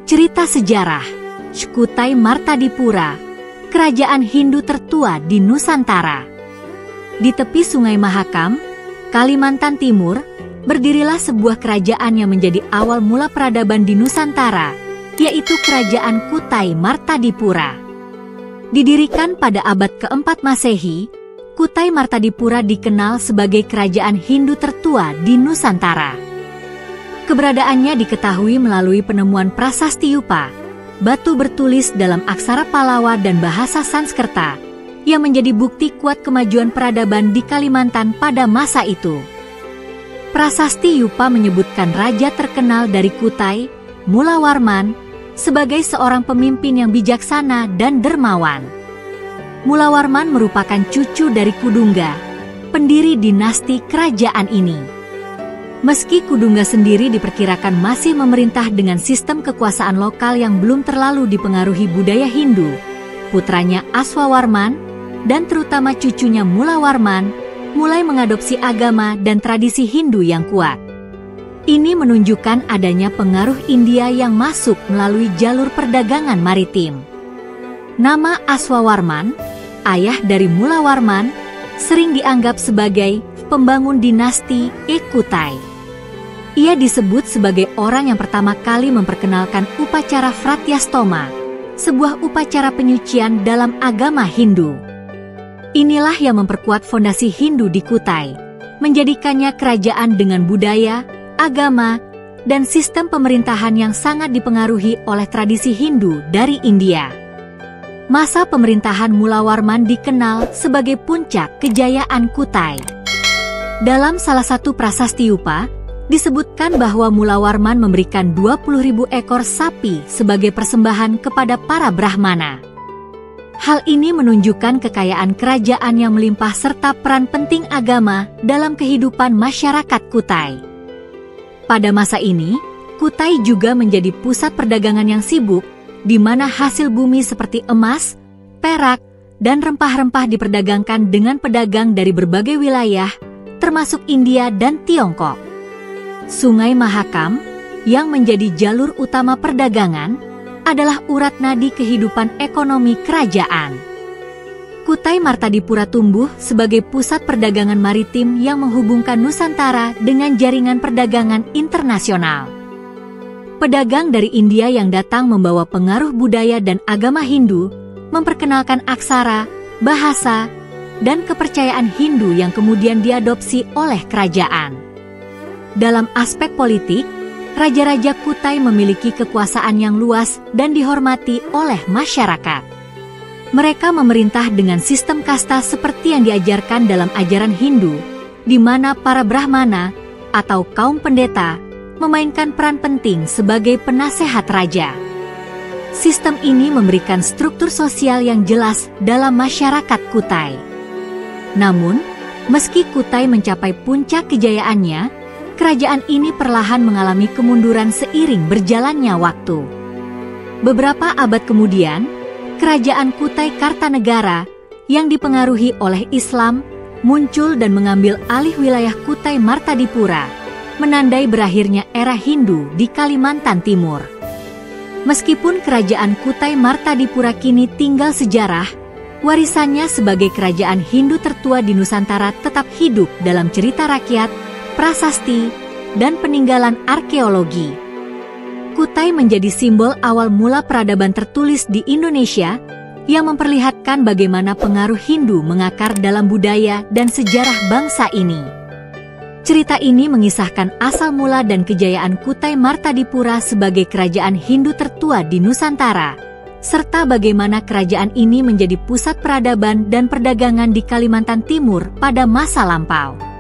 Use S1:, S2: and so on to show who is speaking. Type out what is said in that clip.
S1: Cerita sejarah Kutai Martadipura, kerajaan Hindu tertua di Nusantara. Di tepi Sungai Mahakam, Kalimantan Timur, berdirilah sebuah kerajaan yang menjadi awal mula peradaban di Nusantara, yaitu Kerajaan Kutai Martadipura. Didirikan pada abad keempat Masehi, Kutai Martadipura dikenal sebagai kerajaan Hindu tertua di Nusantara. Keberadaannya diketahui melalui penemuan prasasti Yupa, batu bertulis dalam aksara Palawa dan bahasa Sanskerta, yang menjadi bukti kuat kemajuan peradaban di Kalimantan pada masa itu. Prasasti Yupa menyebutkan raja terkenal dari Kutai, Mulawarman, sebagai seorang pemimpin yang bijaksana dan dermawan. Mulawarman merupakan cucu dari Kudungga, pendiri dinasti kerajaan ini. Meski Kudungga sendiri diperkirakan masih memerintah dengan sistem kekuasaan lokal yang belum terlalu dipengaruhi budaya Hindu, putranya Aswawarman dan terutama cucunya Mulawarman mulai mengadopsi agama dan tradisi Hindu yang kuat. Ini menunjukkan adanya pengaruh India yang masuk melalui jalur perdagangan maritim. Nama Aswawarman, ayah dari Mulawarman, sering dianggap sebagai pembangun dinasti Kutai. Ia disebut sebagai orang yang pertama kali memperkenalkan upacara Fratyastoma, sebuah upacara penyucian dalam agama Hindu. Inilah yang memperkuat fondasi Hindu di Kutai, menjadikannya kerajaan dengan budaya, agama, dan sistem pemerintahan yang sangat dipengaruhi oleh tradisi Hindu dari India. Masa pemerintahan Mulawarman dikenal sebagai puncak kejayaan Kutai. Dalam salah satu prasasti Yupa, disebutkan bahwa Mulawarman memberikan 20.000 ekor sapi sebagai persembahan kepada para Brahmana. Hal ini menunjukkan kekayaan kerajaan yang melimpah serta peran penting agama dalam kehidupan masyarakat Kutai. Pada masa ini, Kutai juga menjadi pusat perdagangan yang sibuk, di mana hasil bumi seperti emas, perak, dan rempah-rempah diperdagangkan dengan pedagang dari berbagai wilayah, termasuk India dan Tiongkok. Sungai Mahakam, yang menjadi jalur utama perdagangan, adalah urat nadi kehidupan ekonomi kerajaan. Kutai Martadipura tumbuh sebagai pusat perdagangan maritim yang menghubungkan Nusantara dengan jaringan perdagangan internasional. Pedagang dari India yang datang membawa pengaruh budaya dan agama Hindu, memperkenalkan aksara, bahasa, dan kepercayaan Hindu yang kemudian diadopsi oleh kerajaan. Dalam aspek politik, raja-raja Kutai memiliki kekuasaan yang luas dan dihormati oleh masyarakat. Mereka memerintah dengan sistem kasta seperti yang diajarkan dalam ajaran Hindu, di mana para Brahmana atau kaum pendeta memainkan peran penting sebagai penasehat raja. Sistem ini memberikan struktur sosial yang jelas dalam masyarakat Kutai. Namun, meski Kutai mencapai puncak kejayaannya, kerajaan ini perlahan mengalami kemunduran seiring berjalannya waktu. Beberapa abad kemudian, kerajaan Kutai Kartanegara yang dipengaruhi oleh Islam muncul dan mengambil alih wilayah Kutai Martadipura, menandai berakhirnya era Hindu di Kalimantan Timur. Meskipun kerajaan Kutai Martadipura kini tinggal sejarah, warisannya sebagai kerajaan Hindu tertua di Nusantara tetap hidup dalam cerita rakyat, prasasti, dan peninggalan arkeologi. Kutai menjadi simbol awal mula peradaban tertulis di Indonesia yang memperlihatkan bagaimana pengaruh Hindu mengakar dalam budaya dan sejarah bangsa ini. Cerita ini mengisahkan asal mula dan kejayaan Kutai Martadipura sebagai kerajaan Hindu tertua di Nusantara, serta bagaimana kerajaan ini menjadi pusat peradaban dan perdagangan di Kalimantan Timur pada masa lampau.